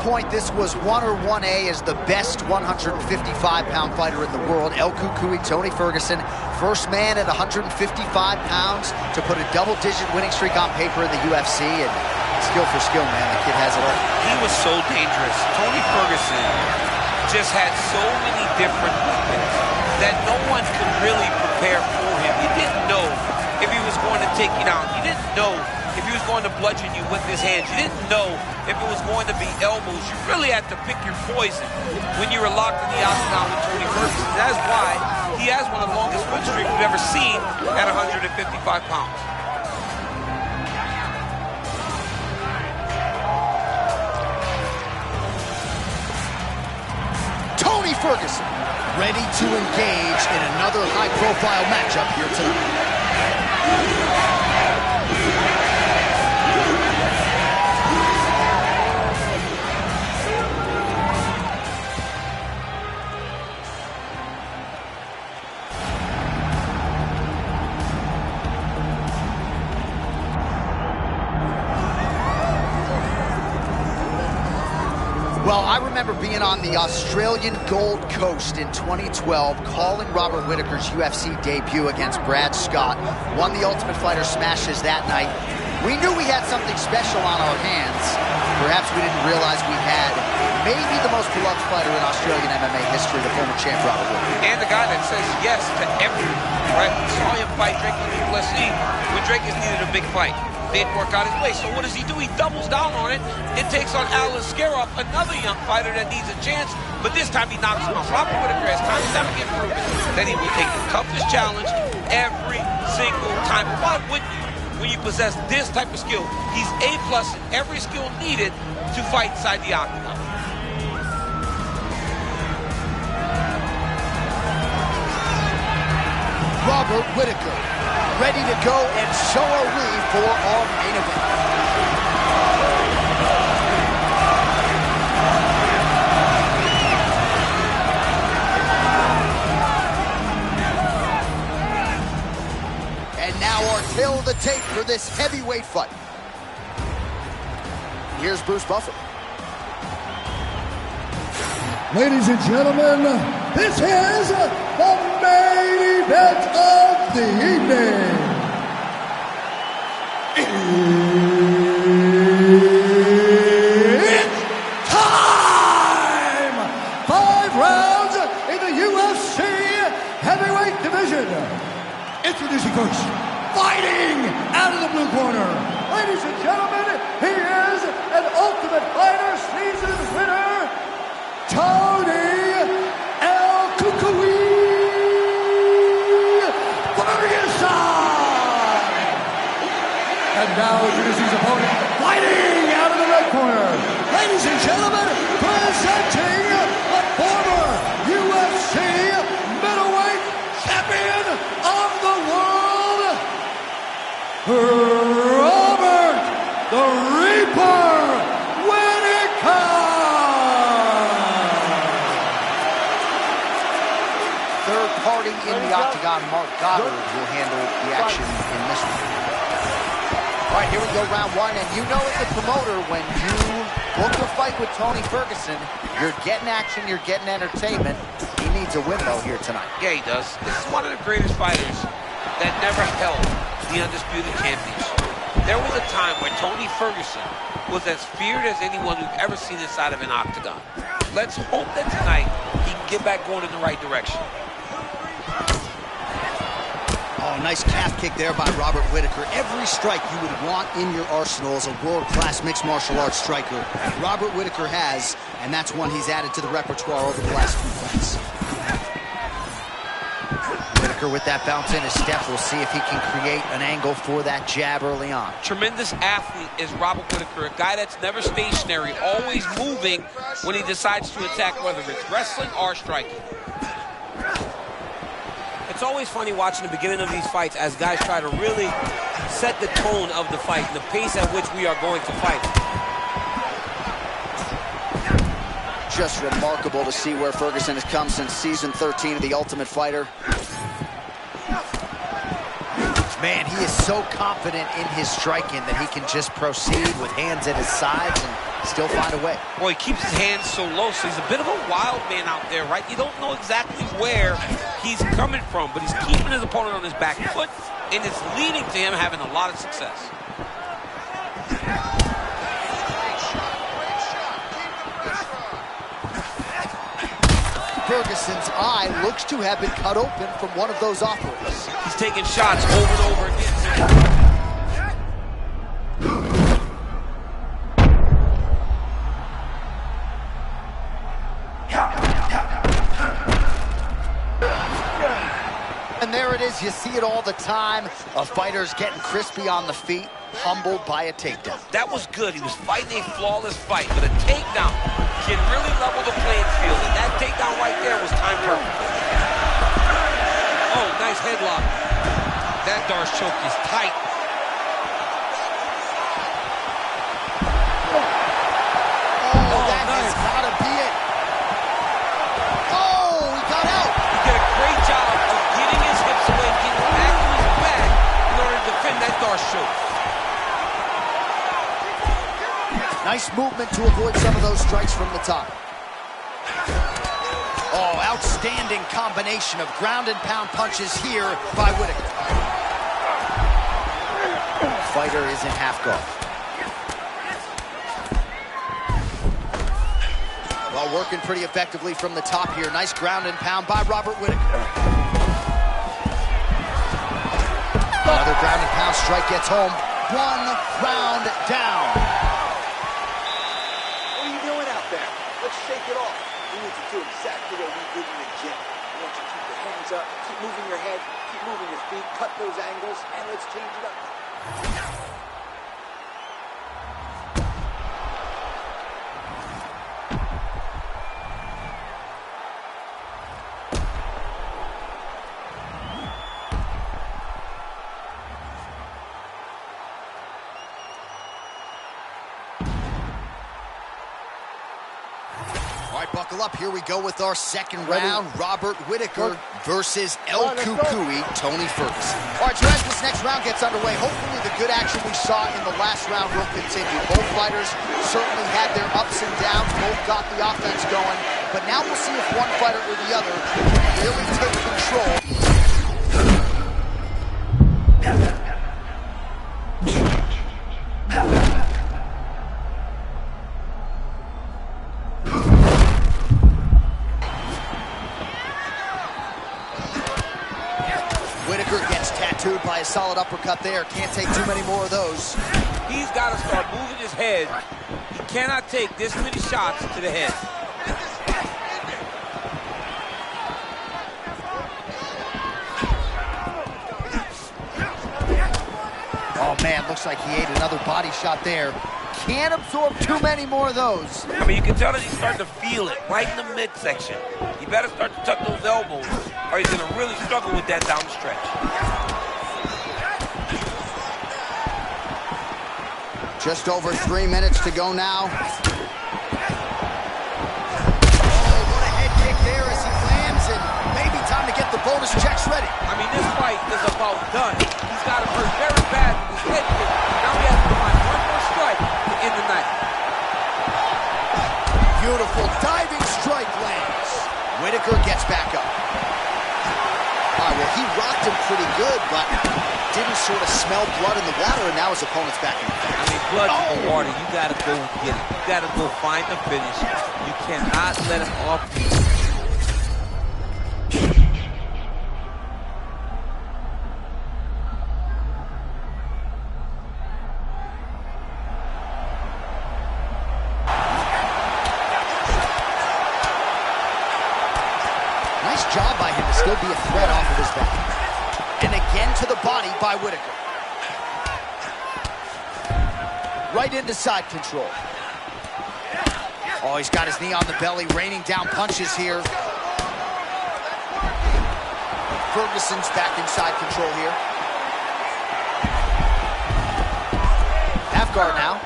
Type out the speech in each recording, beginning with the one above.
point, this was 1 or 1A as the best 155-pound fighter in the world. El Cucuy, Tony Ferguson, first man at 155 pounds to put a double-digit winning streak on paper in the UFC. And skill for skill, man, the kid has it all. He was so dangerous. Tony Ferguson just had so many different weapons that no one could really prepare for him. You didn't know if he was going to take you down. You didn't know if he was going to bludgeon you with his hands. You didn't know if it was going to be elbows. You really had to pick your poison when you were locked in the octagon with Tony Ferguson. That's why he has one of the longest win streaks we've ever seen at 155 pounds. Tony Ferguson, ready to engage in another high-profile matchup here tonight. Well, I remember being on the Australian Gold Coast in 2012, calling Robert Whittaker's UFC debut against Brad Scott. Won the Ultimate Fighter smashes that night. We knew we had something special on our hands. Perhaps we didn't realize we had maybe the most beloved fighter in Australian MMA history, the former champ Robert Whittaker. And the guy that says yes to everything, right? We saw him fight Drake Duplessis when Drake has needed a big fight. Didn't work out his way. So what does he do? He doubles down on it and takes on Alan Scarrow, another young fighter that needs a chance, but this time he knocks him out. Robert Whittaker has time and time again proven that he will take the toughest challenge every single time. Why wouldn't you when you possess this type of skill? He's A+ in every skill needed to fight inside the octagon. Robert Whittaker, ready to go, and so are we for our main event. And now our tail of the tape for this heavyweight fight. Here's Bruce Buffer. Ladies and gentlemen, this is the main event of the evening. It's time! 5 rounds in the UFC heavyweight division. Introducing first, fighting out of the blue corner. Ladies and gentlemen, he is an Ultimate Fighter season winner, Tony El Cucuy Ferguson! And now introducing his opponent, fighting out of the red corner. Ladies and gentlemen, presenting the former UFC middleweight champion of the world, Robert the Reaper Whittaker! Third party in the octagon, Mark Goddard, will handle the action in this one. All right, here we go, round 1, and you know as a promoter, when you book a fight with Tony Ferguson, you're getting action, you're getting entertainment. He needs a win, though, here tonight. Yeah, he does. This is one of the greatest fighters that never held the Undisputed Championship. There was a time where Tony Ferguson was as feared as anyone we've ever seen inside of an octagon. Let's hope that tonight he can get back going in the right direction. Oh, nice calf kick there by Robert Whittaker. Every strike you would want in your arsenal as a world-class mixed martial arts striker, Robert Whittaker has, and that's one he's added to the repertoire over the last few fights. Whittaker with that bounce in his step. We'll see if he can create an angle for that jab early on. Tremendous athlete is Robert Whittaker, a guy that's never stationary, always moving when he decides to attack, whether it's wrestling or striking. It's always funny watching the beginning of these fights as guys try to really set the tone of the fight, the pace at which we are going to fight. Just remarkable to see where Ferguson has come since season 13 of The Ultimate Fighter. Man, he is so confident in his striking that he can just proceed with hands at his sides and still find a way. Boy, he keeps his hands so low, so he's a bit of a wild man out there, right? You don't know exactly where he's coming from, but he's keeping his opponent on his back foot, and it's leading to him having a lot of success. Ferguson's eye looks to have been cut open from one of those offerings. He's taking shots over and over again. And there it is, you see it all the time. A fighter's getting crispy on the feet, humbled by a takedown. That was good. He was fighting a flawless fight, but a takedown can really level the playing field, and that takedown right there was timed perfectly. Oh, nice headlock. That Darce choke is tight. Oh, that has gotta be it. Oh, he got out. He did a great job of getting his hips away and getting back to his back in order to defend that Darce choke. Nice movement to avoid some of those strikes from the top. Oh, outstanding combination of ground and pound punches here by Whittaker. Fighter is in half guard. Well, working pretty effectively from the top here. Nice ground and pound by Robert Whittaker. Another ground and pound strike gets home. 1 round down. What are you doing out there? Let's shake it off. We need to do exactly what we did in the gym. I want you to keep your hands up, keep moving your head, keep moving your feet, cut those angles, and let's change it up. All right, buckle up. Here we go with our second round. Robert Whittaker versus El Cucuy, Tony Ferguson. All right, so as this next round gets underway, hopefully the good action we saw in the last round will continue. Both fighters certainly had their ups and downs. Both got the offense going. But now we'll see if one fighter or the other can really take control. Whittaker gets tattooed by a solid uppercut there. Can't take too many more of those. He's got to start moving his head. He cannot take this many shots to the head. Oh, man, looks like he ate another body shot there. Can't absorb too many more of those. I mean, you can tell that he's starting to feel it right in the midsection. He better start to tuck those elbows, or he's going to really struggle with that down the stretch. Just over 3 minutes to go now. Oh, what a head kick there as he lands, and maybe time to get the bonus checks ready. I mean, this fight is about done. He's got him hurt very bad with his head kick. Now he has to find one more strike to end the night. Beautiful diving strike lands. Whittaker gets back up. All right, well, he rocked him pretty good, but didn't sort of smell blood in the water, and now his opponent's back in the fight. I mean, blood in the water. You got to go and get it. You got to go find the finish. You cannot let him off. Nice job by him to still be a threat off of his back. And again to the body by Whittaker. Right into side control. Oh, he's got his knee on the belly, raining down punches here. Ferguson's back in side control here. Half guard now.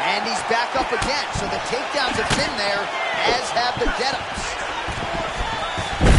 And he's back up again, so the takedowns have been there, as have the get-ups.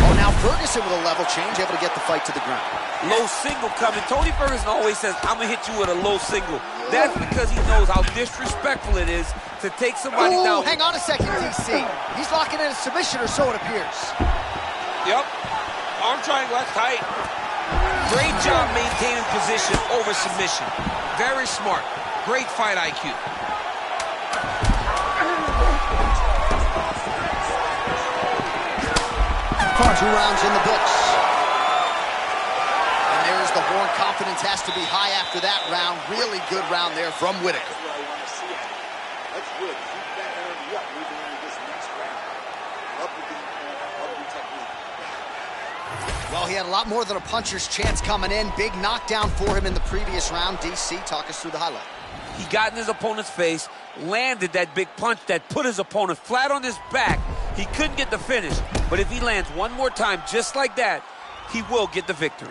Oh, now Ferguson with a level change, able to get the fight to the ground. Low single coming. Tony Ferguson always says, I'm going to hit you with a low single. That's because he knows how disrespectful it is to take somebody down. Hang on a second, DC. He's locking in a submission, or so it appears. Yep. Arm triangle, that's tight. Great job maintaining position over submission. Very smart. Great fight IQ. 2 rounds in the books. And there's the horn. Confidence has to be high after that round. Really good round there from Whitaker. That's what I want to see out of him. Let's really keep that energy up moving into this next round. Love the game plan, love the technique. Well, he had a lot more than a puncher's chance coming in. Big knockdown for him in the previous round. DC, talk us through the highlight. He got in his opponent's face, landed that big punch that put his opponent flat on his back. He couldn't get the finish, but if he lands one more time just like that, he will get the victory.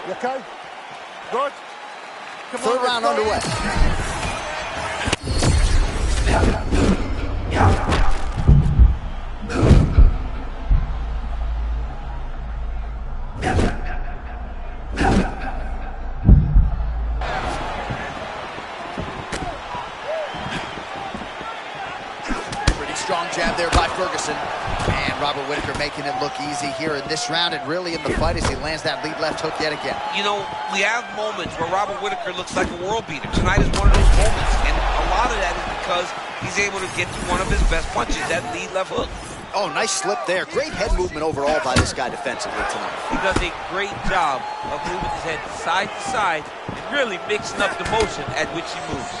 You okay? Good? Come Third on, round let's go. underway. Pretty strong jab there by Ferguson. And Robert Whitaker making it look easy here in this round and really in the fight as he lands that lead left hook yet again. You know, we have moments where Robert Whitaker looks like a world beater. Tonight is one of those moments, and a lot of that is because he's able to get to one of his best punches, that lead left hook. Oh, nice slip there. Great head movement overall by this guy defensively tonight. He does a great job of moving his head side to side and really mixing up the motion at which he moves.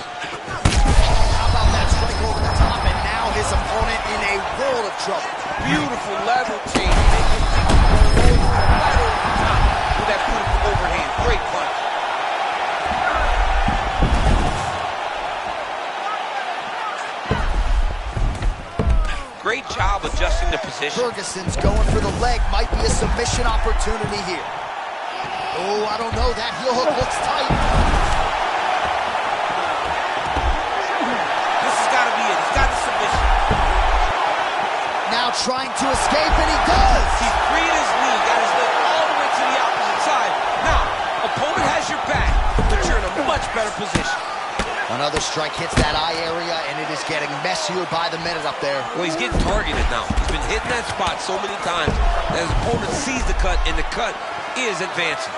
How about that strike over the top, and now his opponent in a world of trouble. Beautiful level change, making things go right over the top with that beautiful overhand. Great punch. Great job adjusting the position. Ferguson's going for the leg. Might be a submission opportunity here. Oh, I don't know. That heel hook looks tight. This has got to be it. He's got the submission. Now trying to escape, and he does. He freed his knee, got his leg all the way to the opposite side. Now, opponent has your back, but you're in a much better position. Another strike hits that eye area, and it is getting messier by the minute up there. Well, he's getting targeted now. He's been hitting that spot so many times that his opponent sees the cut, and the cut is advancing.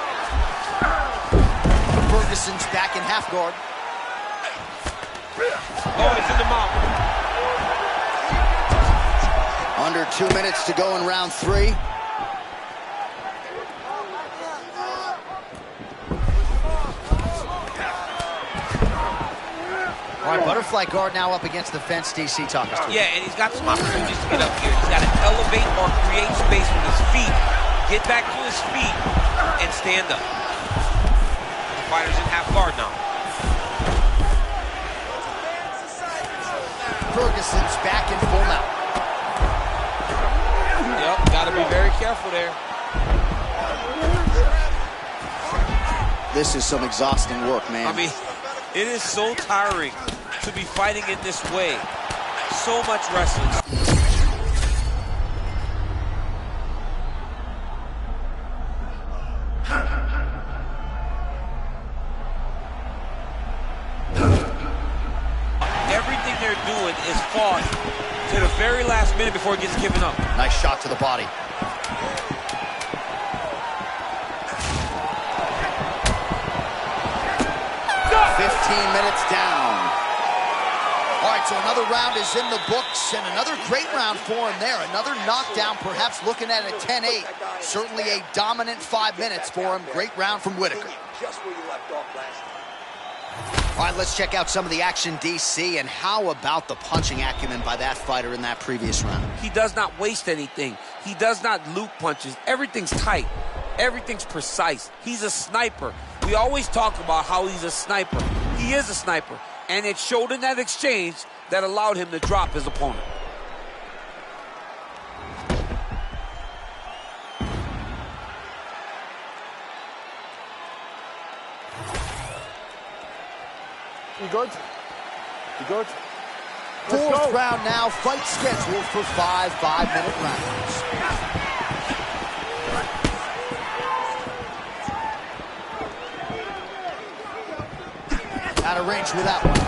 Ferguson's back in half guard. Oh, it's in the mouth. Under 2 minutes to go in round 3. All right, butterfly guard now up against the fence. DC, talk us through. Yeah, and he's got some opportunities to get up here. He's got to elevate or create space with his feet, get back to his feet, and stand up. The fighter's in half guard now. Ferguson's back in full mount. Yep, got to be very careful there. This is some exhausting work, man. I mean, it is so tiring to be fighting in this way. So much wrestling. Everything they're doing is fought to the very last minute before it gets given up. Nice shot to the body. Minutes down. All right, so another round is in the books, and another great round for him there. Another knockdown, perhaps looking at a 10-8. Certainly a dominant 5 minutes for him. Great round from Whitaker. Just where you left off last time. All right, let's check out some of the action, DC, and how about the punching acumen by that fighter in that previous round? He does not waste anything. He does not loop punches. Everything's tight. Everything's precise. He's a sniper. We always talk about how he's a sniper. He is a sniper, and it showed in that exchange that allowed him to drop his opponent. You good? You good? Fourth round now, fight scheduled for 5 5-minute rounds. Out of range with that one.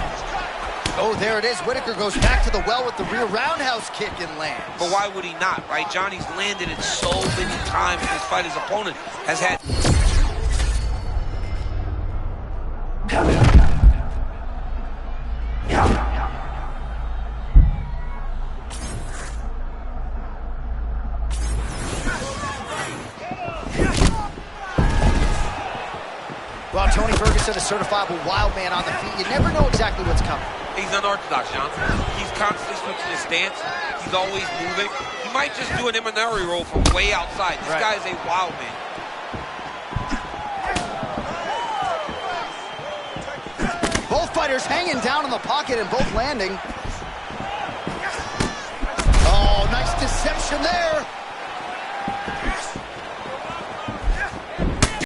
Oh, there it is. Whitaker goes back to the well with the rear roundhouse kick and lands. But why would he not, right? Johnny's landed it so many times in this fight. His opponent has had... Well, Tony Ferguson, a certifiable wild man on the feet. You never know exactly what's coming. He's unorthodox, John. He's constantly switching his stance. He's always moving. He might just do an Imanari roll from way outside. This guy is a wild man. Both fighters hanging down in the pocket and both landing. Oh, nice deception there.